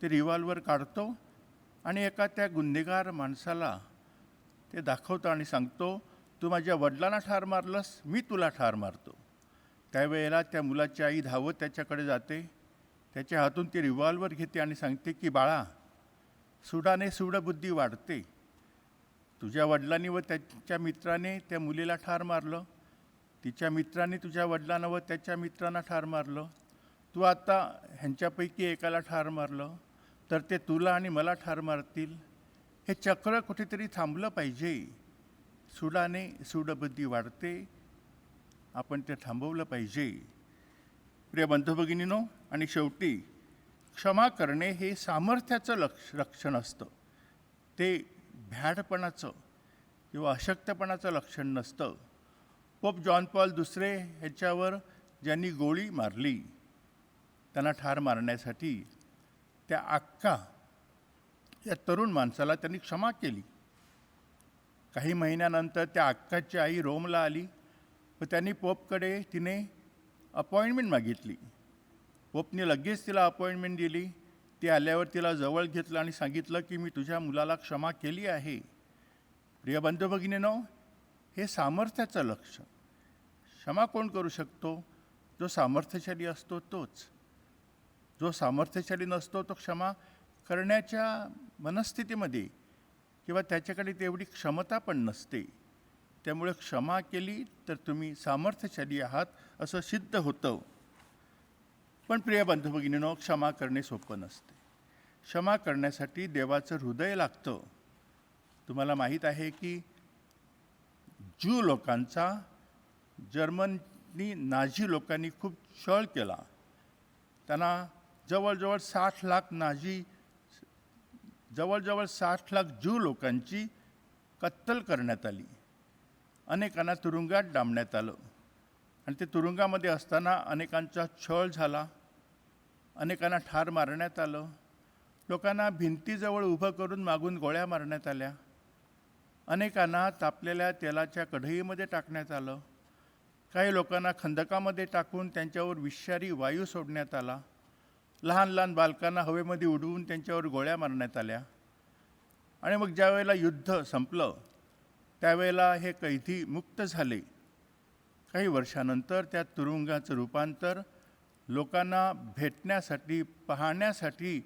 S5: ते रिव्हॉल्वर काढतो आणि एका त्या गुन्हेगार माणसाला ते दाखवतो आणि सांगतो, तू माझ्या वडिलांना ठार मारलंस, मी तुला ठार मारतो. त्यावेळेला त्या मुलाची आई धावत त्याच्याकडे जाते, त्याच्या हातून ती रिव्हॉल्वर घेते आणि सांगते की बाळा, सुडाने सूडबुद्धी वाढते. तुझ्या वडिलांनी व त्याच्या मित्राने त्या मुलीला ठार मारलं, तिच्या मित्राने तुझ्या वडिलांना व त्याच्या मित्रांना ठार मारलं, तू आता ह्यांच्यापैकी एकाला ठार मारलं तर ते तुला आणि मला ठार मारतील. हे चक्र कुठेतरी थांबलं पाहिजे. सुडाने सूडबुद्धी वाढते, आपण ते थांबवलं पाहिजे. प्रिय बंधू भगिनीनो, आणि शेवटी क्षमा करणे हे सामर्थ्याचं लक्षण असतं. ते भ्याडपणाचं किंवा अशक्तपणाचं लक्षण नसतं. पोप जॉन पॉल दुसरे ह्याच्यावर ज्यांनी गोळी मारली, त्यांना ठार मारण्यासाठी, त्या अक्का या तरुण माणसाला त्यांनी क्षमा केली. काही महिन्यानंतर त्या अक्काची आई रोमला आली व त्यांनी पोपकडे तिने अपॉइंटमेंट मागितली. पोपने लगेच तिला अपॉइंटमेंट दिली. ती आल्यावर तिला जवळ घेतलं आणि सांगितलं की मी तुझ्या मुलाला क्षमा केली आहे. प्रिय बंधू भगिनीनो, हे सामर्थ्याचं लक्षण. क्षमा कोण करू शकतो? जो सामर्थ्यशाली असतो तोच. जो सामर्थ्यशाली नसतो तो क्षमा करण्याच्या मनस्थितीमध्ये किंवा त्याच्याकडे तेवढी क्षमता पण नसते. त्यामुळे क्षमा केली तर तुम्ही सामर्थ्यशाली आहात असं सिद्ध होतं. पण प्रिय बंधू भगिनीनो, क्षमा करणे सोपं नसते. क्षमा करण्यासाठी देवाचं हृदय लागतं. तुम्हाला माहीत आहे की ज्यू लोकांचा जर्मनी नाझी लोकांनी खूप छळ केला. त्यांना जवळजवळ 60 लाख ज्यू लोकांची कत्तल करण्यात आली. अनेकांना तुरुंगात डांबण्यात आलं आणि ते तुरुंगामध्ये असताना अनेकांचा छळ झाला, अनेकांना ठार मारण्यात आलं. लोकांना भिंतीजवळ उभं करून मागून गोळ्या मारण्यात आल्या. अनेकांना तापलेल्या तेलाच्या कढईमध्ये टाकण्यात आलं. काही लोकांना खंदकामध्ये टाकून त्यांच्यावर विषारी वायू सोडण्यात आला. लहान लहान बालकांना हवेमध्ये उडवून त्यांच्यावर गोळ्या मारण्यात आल्या. आणि मग ज्या वेळेला युद्ध संपलं त्यावेळेला हे कैदी मुक्त झाले. काही वर्षानंतर त्या तुरुंगाचं रूपांतर लोकांना भेटण्यासाठी, पाहण्यासाठी,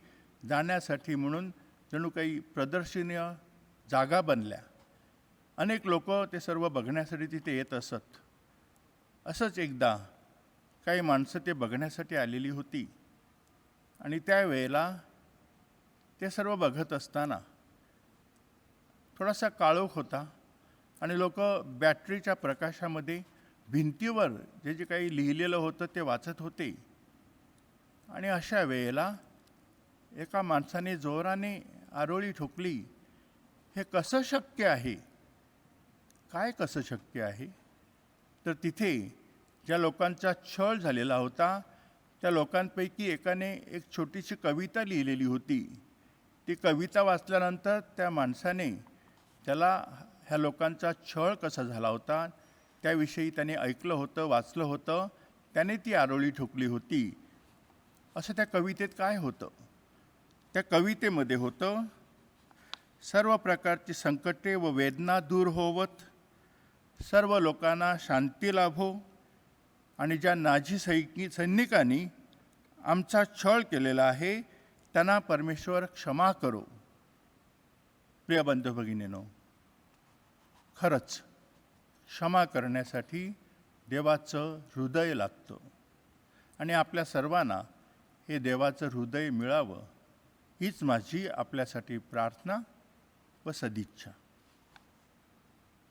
S5: जाण्यासाठी म्हणून जणू काही प्रदर्शनीय जागा बनल्या. अनेक लोक ते सर्व बघण्यासाठी तिथे येत असत. असंच एकदा काही माणसं ते बघण्यासाठी आलेली होती आणि त्यावेळेला ते सर्व बघत असताना थोडासा काळोख होता आणि लोक बॅटरीच्या प्रकाशामध्ये भिंतीवर जे जे काही लिहिलेलं होतं ते वाचत होते. आणि अशा वेळेला एका माणसाने जोराने आरोळी ठोकली. हे कसं शक्य आहे? काय कसं शक्य आहे? तर तिथे ज्या लोकांचा छळ झालेला होता त्या लोकांपैकी एकाने एक छोटीशी कविता लिहिलेली होती. ती कविता वाचल्यानंतर त्या माणसाने त्याला ह्या लोकांचा छळ कसा झाला होता त्याविषयी त्याने ऐकलं होतं, वाचलं होतं. त्याने ती आरोळी ठोकली होती. असं त्या कवितेत काय होतं? त्या कवितेमध्ये होतं, सर्व प्रकारची संकटे व वेदना दूर होवत, सर्व लोकांना शांती लाभो आणि ज्या नाझी सैनिकांनी आमचा छळ केलेला आहे त्यांना परमेश्वर क्षमा करो. प्रिय बंधू भगिनींनो, खरंच क्षमा करण्यासाठी देवाचं हृदय लागतं आणि आपल्या सर्वांना हे देवाचं हृदय मिळावं हीच माझी आपल्यासाठी प्रार्थना व सदिच्छा.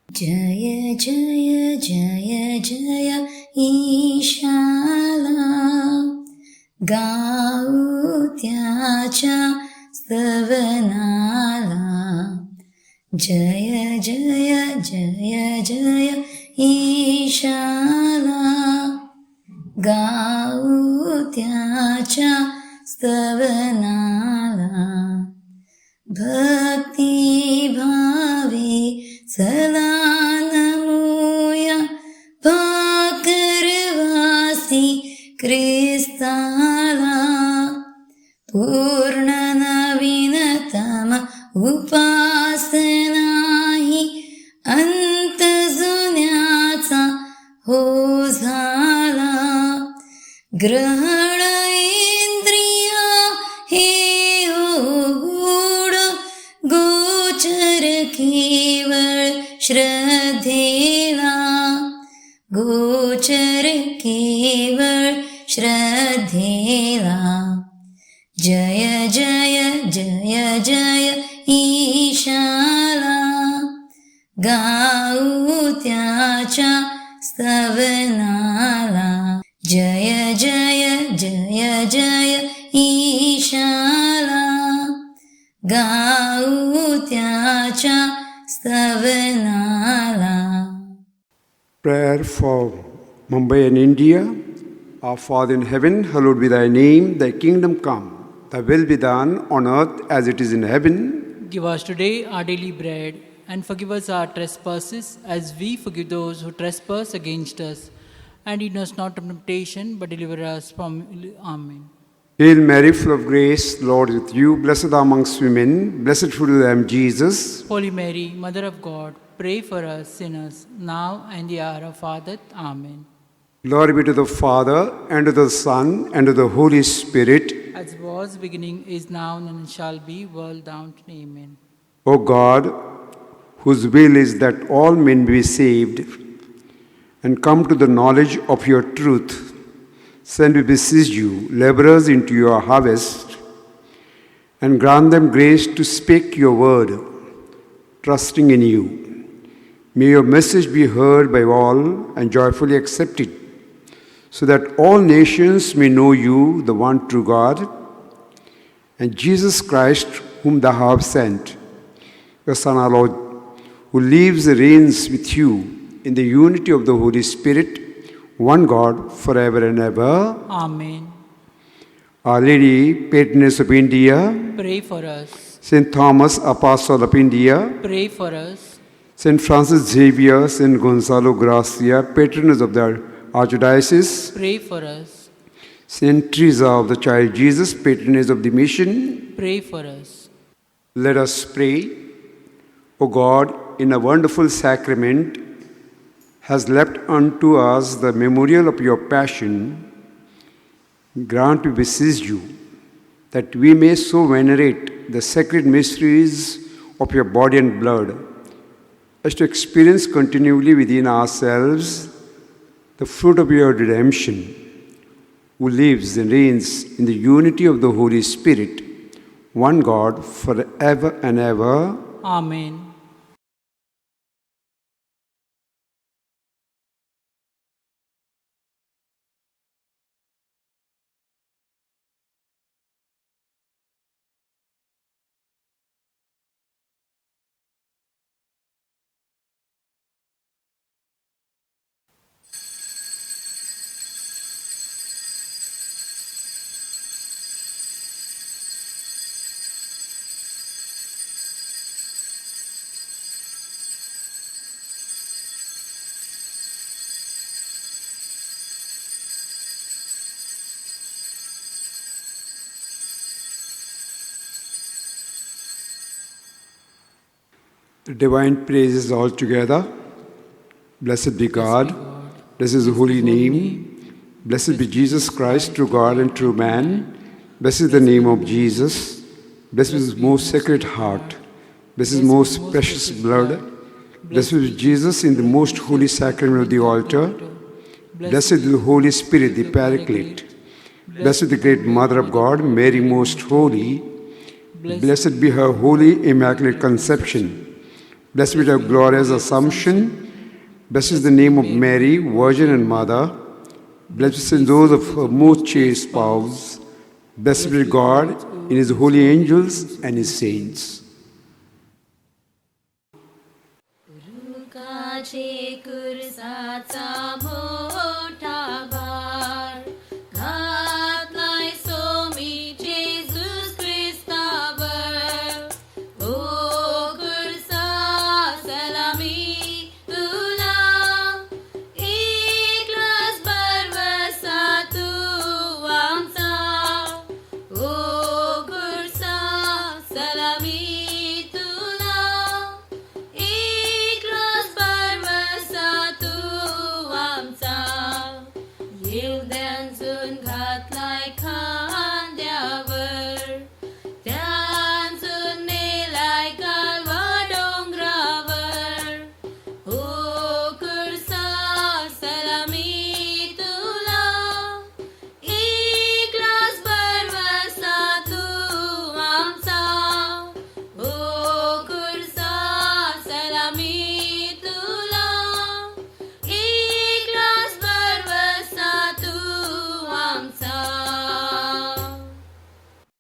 S1: जय जय जय जय ईशाला, गाऊ त्याच्या स्तवनाला. जय जय जय जय ईशाला, गाऊ त्याच्या स्तवनाला. भक्ती भावे चला नमूया भाकरवासी ख्रिस्ताला. पूर्ण नवीनतम उपासनाही अंत जुन्याचा हो झाला. ग्रहण इंद्रिया हे गूढ गोचर केवळ श्रद्धेला. गोचर केवळ श्रद्धेला. जय जय जय जय ईशाला, गाऊ त्याच्या स्तवनाला. जय जय जय जय ईशाला, गाऊ त्याच्या स्तवनाला.
S4: Prayer for Mumbai and India. Our Father in heaven, hallowed be thy name. Thy kingdom come. Thy will be done on earth as it is in heaven.
S2: Give us today our daily bread, and forgive us our trespasses, as we forgive those who trespass against us. And lead us not into temptation, but deliver us from evil. Amen.
S4: Hail Mary, full of grace, Lord is with you. Blessed are amongst women. Blessed fruit of thy womb, Jesus.
S2: Holy Mary, Mother of God, pray for us sinners, now and the hour of our death. Amen.
S4: Glory be to the Father, and to the Son, and to the Holy Spirit.
S2: As was beginning, is now, and shall be, world down. Amen.
S4: O God, whose will is that all men be saved and come to the knowledge of your truth, send, we beseech you, laborers into your harvest, and grant them grace to speak your word, trusting in you. May your message be heard by all and joyfully accepted, so that all nations may know you, the one true God, and Jesus Christ, whom thou hast sent, your Son, our Lord, who lives and reigns with you in the unity of the Holy Spirit, one God, forever and ever.
S2: Amen.
S4: Our Lady, Patroness of India,
S2: Pray for us.
S4: St. Thomas, Apostle of India,
S2: Pray for us.
S4: St. Francis Xavier, St. Gonzalo Gracia, Patroness of the Archdiocese,
S2: Pray for us.
S4: St. Teresa of the Child Jesus, Patroness of the Mission.
S2: Pray for us.
S4: Let us pray. O God, in a wonderful sacrament, has left unto us the memorial of your passion, grant, we beseech you, that we may so venerate the sacred mysteries of your body and blood, as to experience continually within ourselves the fruit of your redemption, who lives and reigns in the unity of the Holy Spirit, one God, forever and ever.
S2: Amen.
S4: The divine praises all together. Blessed be God. Blessed is the holy name. Blessed be Jesus Christ, true God and true man. Blessed is the name of Jesus. Blessed is his most sacred heart. Blessed is his most precious blood. Blessed is Jesus in the most holy sacrament of the altar. Blessed is the Holy Spirit, the Paraclete. Blessed is the great Mother of God, Mary most holy. Blessed be her holy immaculate conception. Blessed be her glorious assumption. Blessed is the name of Mary, Virgin and Mother. Blessed are those of her most chaste spouse. Blessed be God in his holy angels and his saints.
S1: काचे कुरसाचा मोठा